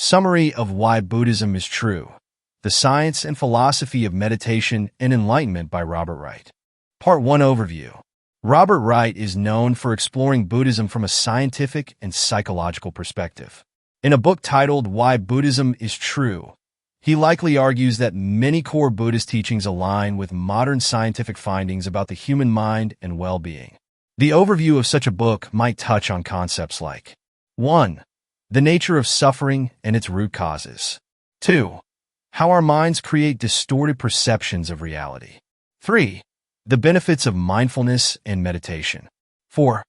Summary of Why Buddhism is True. The Science and Philosophy of Meditation and Enlightenment by Robert Wright. Part 1 Overview. Robert Wright is known for exploring Buddhism from a scientific and psychological perspective. In a book titled Why Buddhism is True, he likely argues that many core Buddhist teachings align with modern scientific findings about the human mind and well-being. The overview of such a book might touch on concepts like 1. The nature of suffering and its root causes. 2. How our minds create distorted perceptions of reality. 3. The benefits of mindfulness and meditation. 4.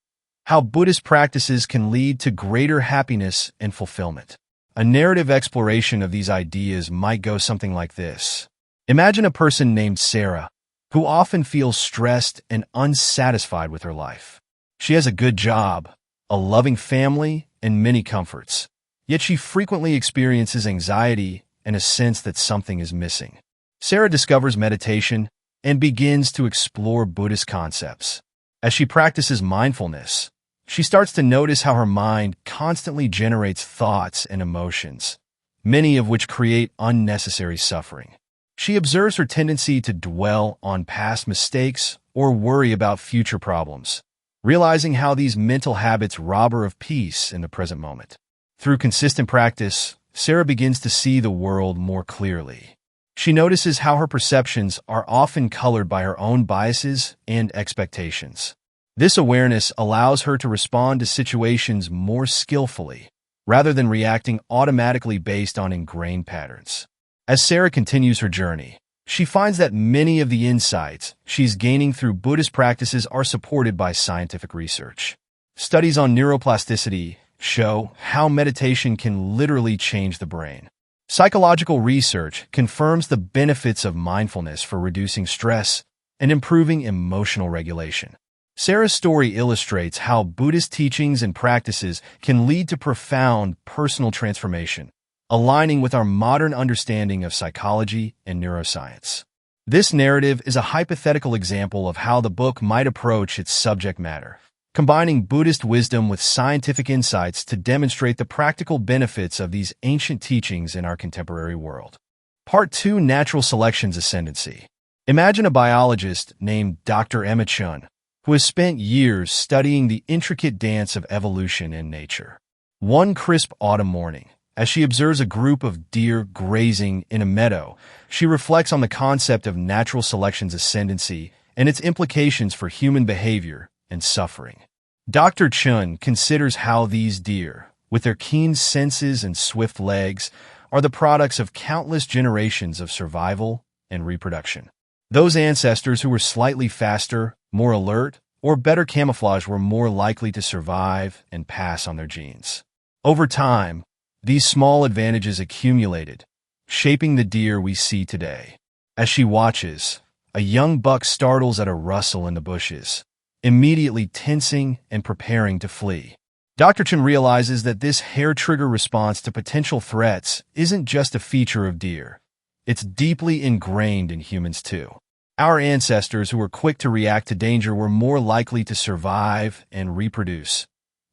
How Buddhist practices can lead to greater happiness and fulfillment. A narrative exploration of these ideas might go something like this. Imagine a person named Sarah, who often feels stressed and unsatisfied with her life. She has a good job, a loving family, and many comforts. Yet she frequently experiences anxiety and a sense that something is missing. Sarah discovers meditation and begins to explore Buddhist concepts. As she practices mindfulness, she starts to notice how her mind constantly generates thoughts and emotions, many of which create unnecessary suffering. She observes her tendency to dwell on past mistakes or worry about future problems, realizing how these mental habits rob her of peace in the present moment. Through consistent practice, Sarah begins to see the world more clearly. She notices how her perceptions are often colored by her own biases and expectations. This awareness allows her to respond to situations more skillfully, rather than reacting automatically based on ingrained patterns. As Sarah continues her journey, she finds that many of the insights she's gaining through Buddhist practices are supported by scientific research. Studies on neuroplasticity show how meditation can literally change the brain. Psychological research confirms the benefits of mindfulness for reducing stress and improving emotional regulation. Sarah's story illustrates how Buddhist teachings and practices can lead to profound personal transformation, aligning with our modern understanding of psychology and neuroscience. This narrative is a hypothetical example of how the book might approach its subject matter, combining Buddhist wisdom with scientific insights to demonstrate the practical benefits of these ancient teachings in our contemporary world. Part 2 Natural Selection's Ascendancy. Imagine a biologist named Dr. Emma Chun, who has spent years studying the intricate dance of evolution in nature. One crisp autumn morning, as she observes a group of deer grazing in a meadow, she reflects on the concept of natural selection's ascendancy and its implications for human behavior and suffering. Dr. Chun considers how these deer, with their keen senses and swift legs, are the products of countless generations of survival and reproduction. Those ancestors who were slightly faster, more alert, or better camouflaged were more likely to survive and pass on their genes. Over time, these small advantages accumulated, shaping the deer we see today. As she watches, a young buck startles at a rustle in the bushes, immediately tensing and preparing to flee. Dr. Chun realizes that this hair-trigger response to potential threats isn't just a feature of deer. It's deeply ingrained in humans too. Our ancestors who were quick to react to danger were more likely to survive and reproduce,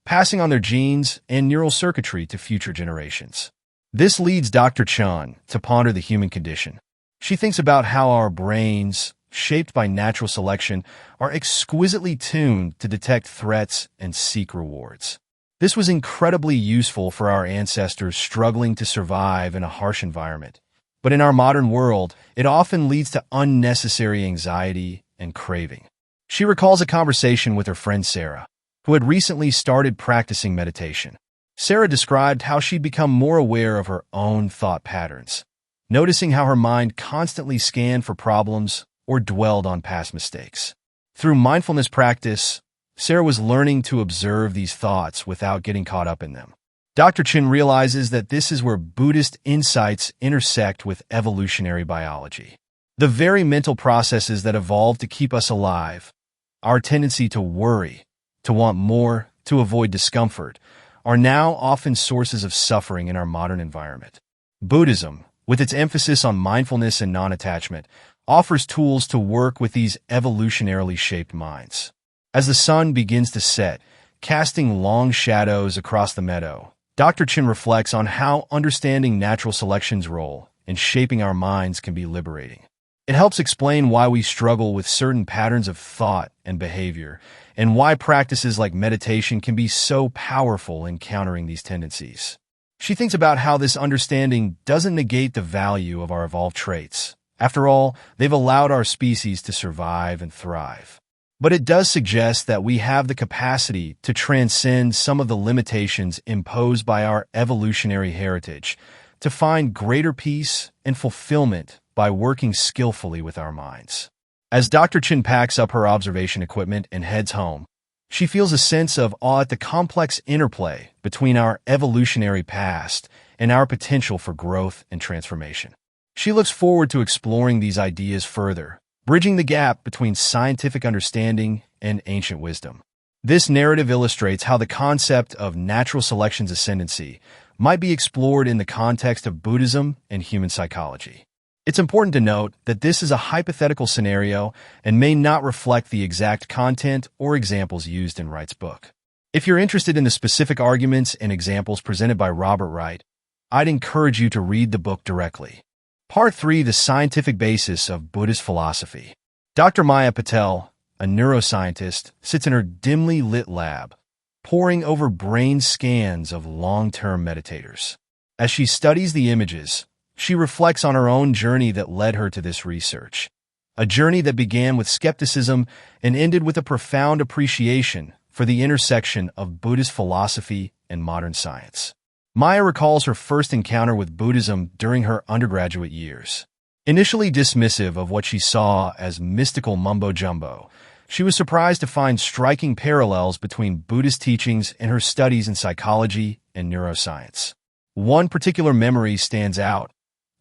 passing on their genes and neural circuitry to future generations. This leads Dr. Chun to ponder the human condition. She thinks about how our brains, shaped by natural selection, are exquisitely tuned to detect threats and seek rewards. This was incredibly useful for our ancestors struggling to survive in a harsh environment. But in our modern world, it often leads to unnecessary anxiety and craving. She recalls a conversation with her friend Sarah, who had recently started practicing meditation. Sarah described how she'd become more aware of her own thought patterns, noticing how her mind constantly scanned for problems or dwelled on past mistakes. Through mindfulness practice, Sarah was learning to observe these thoughts without getting caught up in them. Dr. Chun realizes that this is where Buddhist insights intersect with evolutionary biology. The very mental processes that evolved to keep us alive, our tendency to worry, to want more, to avoid discomfort, are now often sources of suffering in our modern environment. Buddhism, with its emphasis on mindfulness and non-attachment, offers tools to work with these evolutionarily shaped minds. As the sun begins to set, casting long shadows across the meadow, Dr. Chin reflects on how understanding natural selection's role in shaping our minds can be liberating. It helps explain why we struggle with certain patterns of thought and behavior, and why practices like meditation can be so powerful in countering these tendencies. She thinks about how this understanding doesn't negate the value of our evolved traits. After all, they've allowed our species to survive and thrive. But it does suggest that we have the capacity to transcend some of the limitations imposed by our evolutionary heritage, to find greater peace and fulfillment by working skillfully with our minds. As Dr. Chin packs up her observation equipment and heads home, she feels a sense of awe at the complex interplay between our evolutionary past and our potential for growth and transformation. She looks forward to exploring these ideas further, bridging the gap between scientific understanding and ancient wisdom. This narrative illustrates how the concept of natural selection's ascendancy might be explored in the context of Buddhism and human psychology. It's important to note that this is a hypothetical scenario and may not reflect the exact content or examples used in Wright's book. If you're interested in the specific arguments and examples presented by Robert Wright, I'd encourage you to read the book directly. Part 3, The Scientific Basis of Buddhist Philosophy. Dr. Maya Patel, a neuroscientist, sits in her dimly lit lab, poring over brain scans of long-term meditators. As she studies the images, she reflects on her own journey that led her to this research, a journey that began with skepticism and ended with a profound appreciation for the intersection of Buddhist philosophy and modern science. Maya recalls her first encounter with Buddhism during her undergraduate years. Initially dismissive of what she saw as mystical mumbo-jumbo, she was surprised to find striking parallels between Buddhist teachings and her studies in psychology and neuroscience. One particular memory stands out: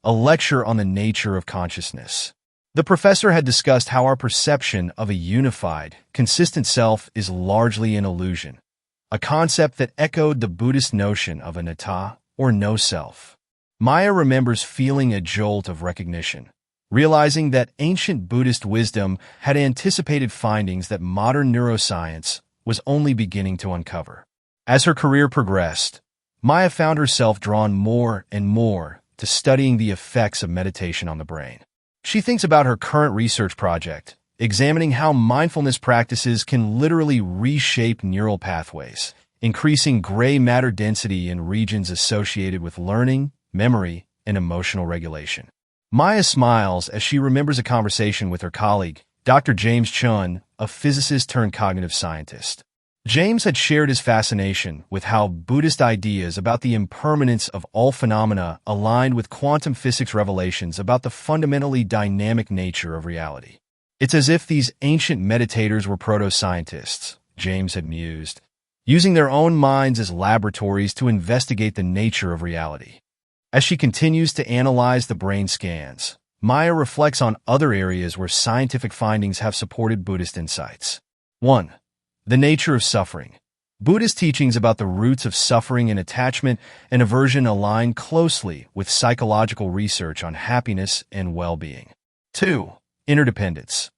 a lecture on the nature of consciousness. The professor had discussed how our perception of a unified, consistent self is largely an illusion, a concept that echoed the Buddhist notion of anatta, or no self. Maya remembers feeling a jolt of recognition, realizing that ancient Buddhist wisdom had anticipated findings that modern neuroscience was only beginning to uncover. As her career progressed, Maya found herself drawn more and more to studying the effects of meditation on the brain. She thinks about her current research project, examining how mindfulness practices can literally reshape neural pathways, increasing gray matter density in regions associated with learning, memory, and emotional regulation. Maya smiles as she remembers a conversation with her colleague, Dr. James Chun, a physicist turned cognitive scientist. James had shared his fascination with how Buddhist ideas about the impermanence of all phenomena aligned with quantum physics revelations about the fundamentally dynamic nature of reality. It's as if these ancient meditators were proto-scientists, James had mused, using their own minds as laboratories to investigate the nature of reality. As she continues to analyze the brain scans, Maya reflects on other areas where scientific findings have supported Buddhist insights. 1. The nature of suffering. Buddhist teachings about the roots of suffering and attachment and aversion align closely with psychological research on happiness and well-being. 2. Interdependence.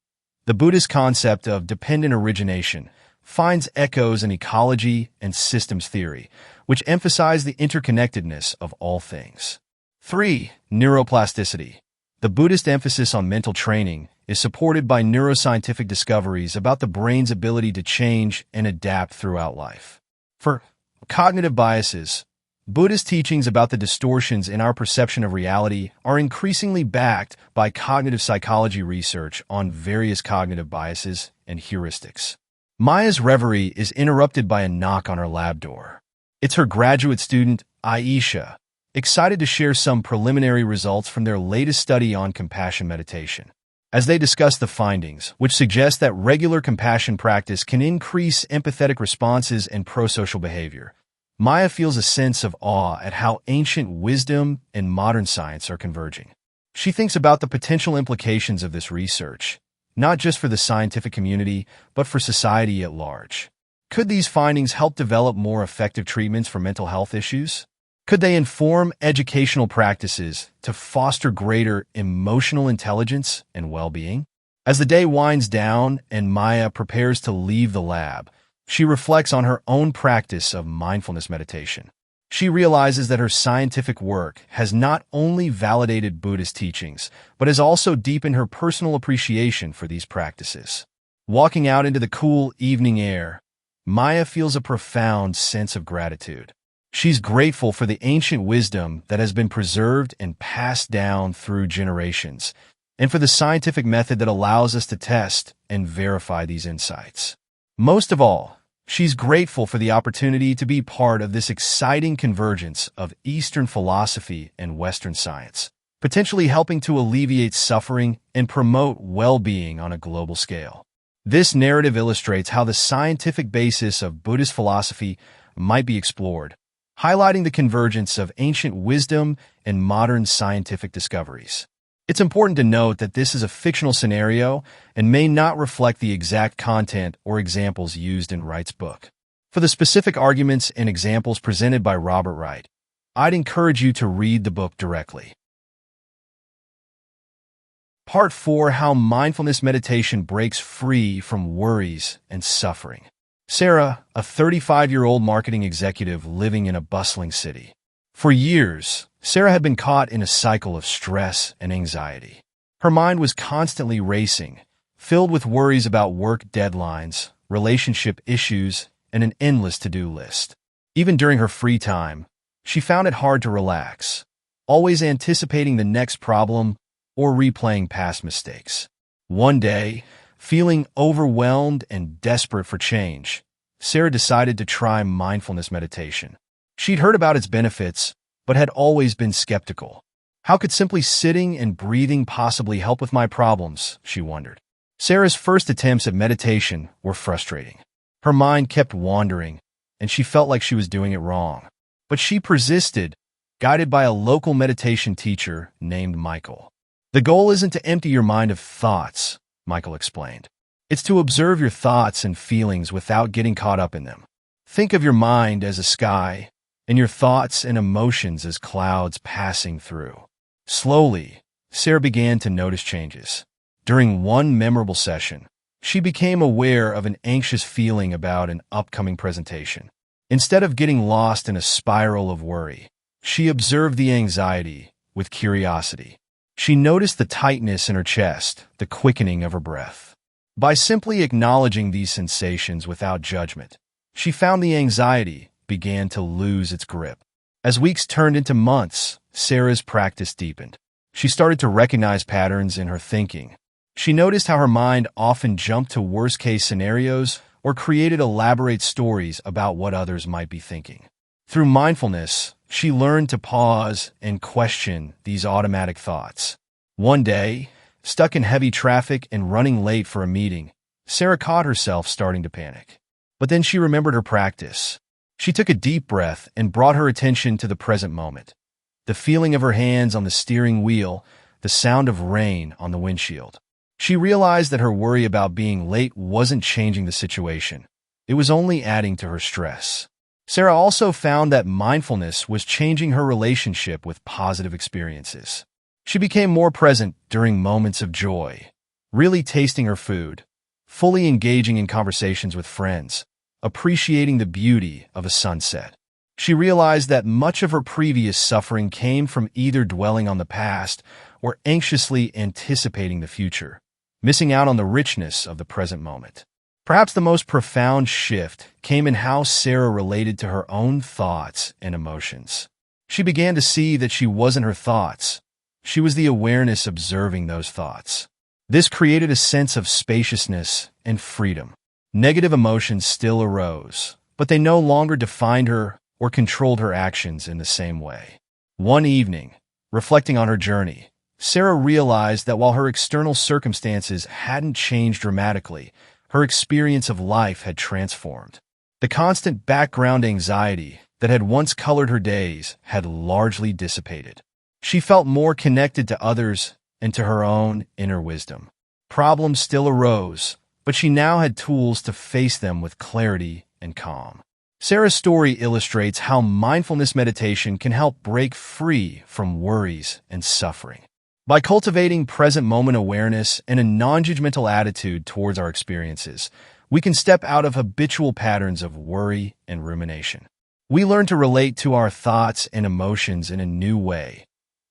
The Buddhist concept of dependent origination finds echoes in ecology and systems theory, which emphasize the interconnectedness of all things. 3. Neuroplasticity. The Buddhist emphasis on mental training is supported by neuroscientific discoveries about the brain's ability to change and adapt throughout life. For cognitive biases, Buddhist teachings about the distortions in our perception of reality are increasingly backed by cognitive psychology research on various cognitive biases and heuristics. Maya's reverie is interrupted by a knock on her lab door. It's her graduate student, Aisha, excited to share some preliminary results from their latest study on compassion meditation. As they discuss the findings, which suggest that regular compassion practice can increase empathetic responses and prosocial behavior, Maya feels a sense of awe at how ancient wisdom and modern science are converging. She thinks about the potential implications of this research, not just for the scientific community, but for society at large. Could these findings help develop more effective treatments for mental health issues? Could they inform educational practices to foster greater emotional intelligence and well-being? As the day winds down and Maya prepares to leave the lab, she reflects on her own practice of mindfulness meditation. She realizes that her scientific work has not only validated Buddhist teachings, but has also deepened her personal appreciation for these practices. Walking out into the cool evening air, Maya feels a profound sense of gratitude. She's grateful for the ancient wisdom that has been preserved and passed down through generations, and for the scientific method that allows us to test and verify these insights. Most of all, she's grateful for the opportunity to be part of this exciting convergence of Eastern philosophy and Western science, potentially helping to alleviate suffering and promote well-being on a global scale. This narrative illustrates how the scientific basis of Buddhist philosophy might be explored, highlighting the convergence of ancient wisdom and modern scientific discoveries. It's important to note that this is a fictional scenario and may not reflect the exact content or examples used in Wright's book. For the specific arguments and examples presented by Robert Wright, I'd encourage you to read the book directly. Part 4: How Mindfulness Meditation Breaks Free from Worries and Suffering. Sarah, a 35-year-old marketing executive living in a bustling city. For years, Sarah had been caught in a cycle of stress and anxiety. Her mind was constantly racing, filled with worries about work deadlines, relationship issues, and an endless to-do list. Even during her free time, she found it hard to relax, always anticipating the next problem or replaying past mistakes. One day, feeling overwhelmed and desperate for change, Sarah decided to try mindfulness meditation. She'd heard about its benefits, but had always been skeptical. How could simply sitting and breathing possibly help with my problems, she wondered. Sarah's first attempts at meditation were frustrating. Her mind kept wandering, and she felt like she was doing it wrong. But she persisted, guided by a local meditation teacher named Michael. The goal isn't to empty your mind of thoughts, Michael explained. It's to observe your thoughts and feelings without getting caught up in them. Think of your mind as a sky, and your thoughts and emotions as clouds passing through. Slowly, Sarah began to notice changes. During one memorable session, she became aware of an anxious feeling about an upcoming presentation. Instead of getting lost in a spiral of worry, she observed the anxiety with curiosity. She noticed the tightness in her chest, the quickening of her breath. By simply acknowledging these sensations without judgment, she found the anxiety began to lose its grip. As weeks turned into months, Sarah's practice deepened. She started to recognize patterns in her thinking. She noticed how her mind often jumped to worst-case scenarios or created elaborate stories about what others might be thinking. Through mindfulness, she learned to pause and question these automatic thoughts. One day, stuck in heavy traffic and running late for a meeting, Sarah caught herself starting to panic. But then she remembered her practice. She took a deep breath and brought her attention to the present moment. The feeling of her hands on the steering wheel, the sound of rain on the windshield. She realized that her worry about being late wasn't changing the situation. It was only adding to her stress. Sarah also found that mindfulness was changing her relationship with positive experiences. She became more present during moments of joy, really tasting her food, fully engaging in conversations with friends, appreciating the beauty of a sunset. She realized that much of her previous suffering came from either dwelling on the past or anxiously anticipating the future, missing out on the richness of the present moment. Perhaps the most profound shift came in how Sarah related to her own thoughts and emotions. She began to see that she wasn't her thoughts. She was the awareness observing those thoughts. This created a sense of spaciousness and freedom. Negative emotions still arose, but they no longer defined her or controlled her actions in the same way. One evening, reflecting on her journey, Sarah realized that while her external circumstances hadn't changed dramatically, her experience of life had transformed. The constant background anxiety that had once colored her days had largely dissipated. She felt more connected to others and to her own inner wisdom. Problems still arose, but she now had tools to face them with clarity and calm. Sarah's story illustrates how mindfulness meditation can help break free from worries and suffering. By cultivating present moment awareness and a non-judgmental attitude towards our experiences, we can step out of habitual patterns of worry and rumination. We learn to relate to our thoughts and emotions in a new way,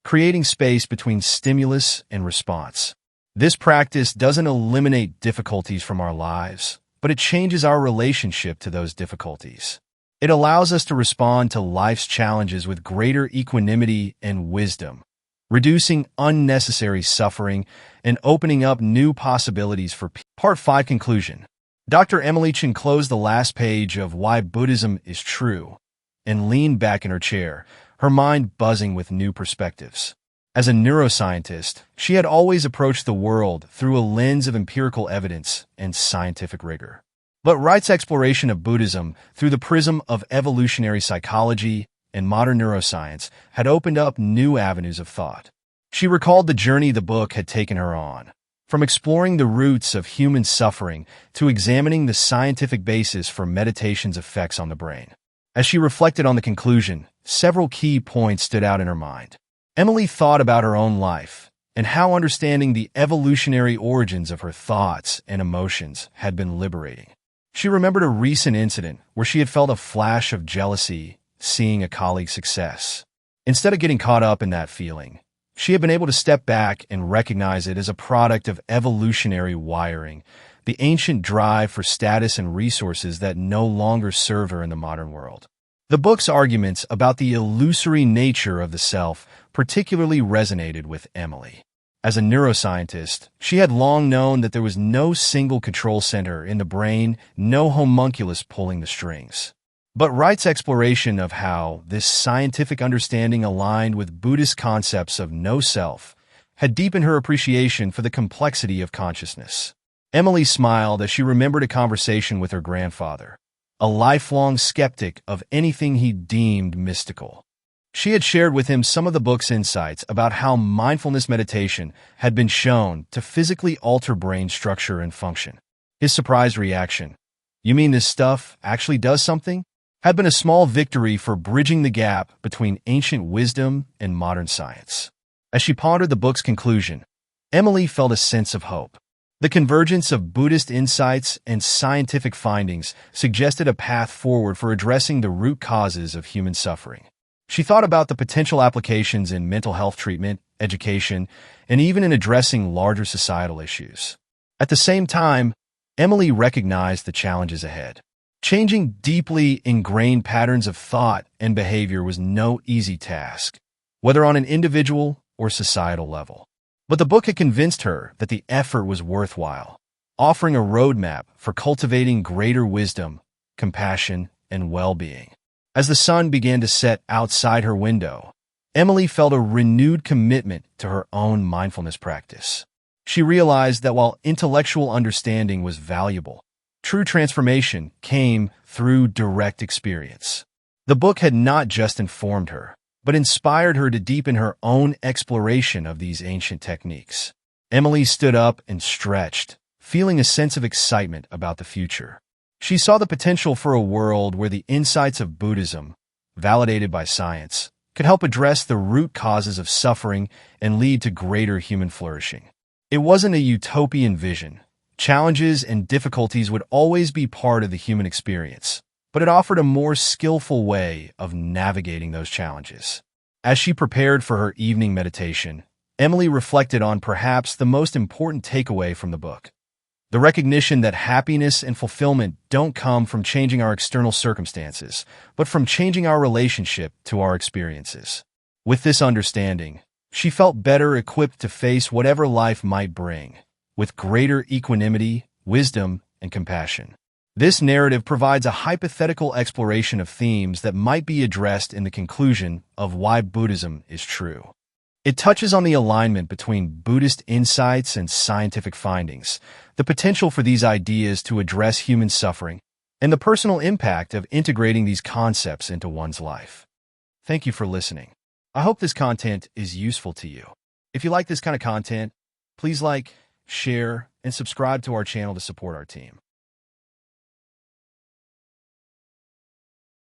creating space between stimulus and response. This practice doesn't eliminate difficulties from our lives, but it changes our relationship to those difficulties. It allows us to respond to life's challenges with greater equanimity and wisdom, reducing unnecessary suffering and opening up new possibilities for people. Part 5 Conclusion. Dr. Emily Chen closed the last page of Why Buddhism is True and leaned back in her chair, her mind buzzing with new perspectives. As a neuroscientist, she had always approached the world through a lens of empirical evidence and scientific rigor. But Wright's exploration of Buddhism through the prism of evolutionary psychology and modern neuroscience had opened up new avenues of thought. She recalled the journey the book had taken her on, from exploring the roots of human suffering to examining the scientific basis for meditation's effects on the brain. As she reflected on the conclusion, several key points stood out in her mind. Emily thought about her own life and how understanding the evolutionary origins of her thoughts and emotions had been liberating. She remembered a recent incident where she had felt a flash of jealousy seeing a colleague's success. Instead of getting caught up in that feeling, she had been able to step back and recognize it as a product of evolutionary wiring, the ancient drive for status and resources that no longer serve her in the modern world. The book's arguments about the illusory nature of the self particularly resonated with Emily. As a neuroscientist, she had long known that there was no single control center in the brain, no homunculus pulling the strings. But Wright's exploration of how this scientific understanding aligned with Buddhist concepts of no self had deepened her appreciation for the complexity of consciousness. Emily smiled as she remembered a conversation with her grandfather, a lifelong skeptic of anything he deemed mystical. She had shared with him some of the book's insights about how mindfulness meditation had been shown to physically alter brain structure and function. His surprised reaction, "You mean this stuff actually does something?" had been a small victory for bridging the gap between ancient wisdom and modern science. As she pondered the book's conclusion, Emily felt a sense of hope. The convergence of Buddhist insights and scientific findings suggested a path forward for addressing the root causes of human suffering. She thought about the potential applications in mental health treatment, education, and even in addressing larger societal issues. At the same time, Emily recognized the challenges ahead. Changing deeply ingrained patterns of thought and behavior was no easy task, whether on an individual or societal level. But the book had convinced her that the effort was worthwhile, offering a roadmap for cultivating greater wisdom, compassion, and well-being. As the sun began to set outside her window, Emily felt a renewed commitment to her own mindfulness practice. She realized that while intellectual understanding was valuable, true transformation came through direct experience. The book had not just informed her, but inspired her to deepen her own exploration of these ancient techniques. Emily stood up and stretched, feeling a sense of excitement about the future. She saw the potential for a world where the insights of Buddhism, validated by science, could help address the root causes of suffering and lead to greater human flourishing. It wasn't a utopian vision. Challenges and difficulties would always be part of the human experience, but it offered a more skillful way of navigating those challenges. As she prepared for her evening meditation, Emily reflected on perhaps the most important takeaway from the book: the recognition that happiness and fulfillment don't come from changing our external circumstances, but from changing our relationship to our experiences. With this understanding, she felt better equipped to face whatever life might bring, with greater equanimity, wisdom, and compassion. This narrative provides a hypothetical exploration of themes that might be addressed in the conclusion of Why Buddhism is True. It touches on the alignment between Buddhist insights and scientific findings, the potential for these ideas to address human suffering, and the personal impact of integrating these concepts into one's life. Thank you for listening. I hope this content is useful to you. If you like this kind of content, please like, share, and subscribe to our channel to support our team.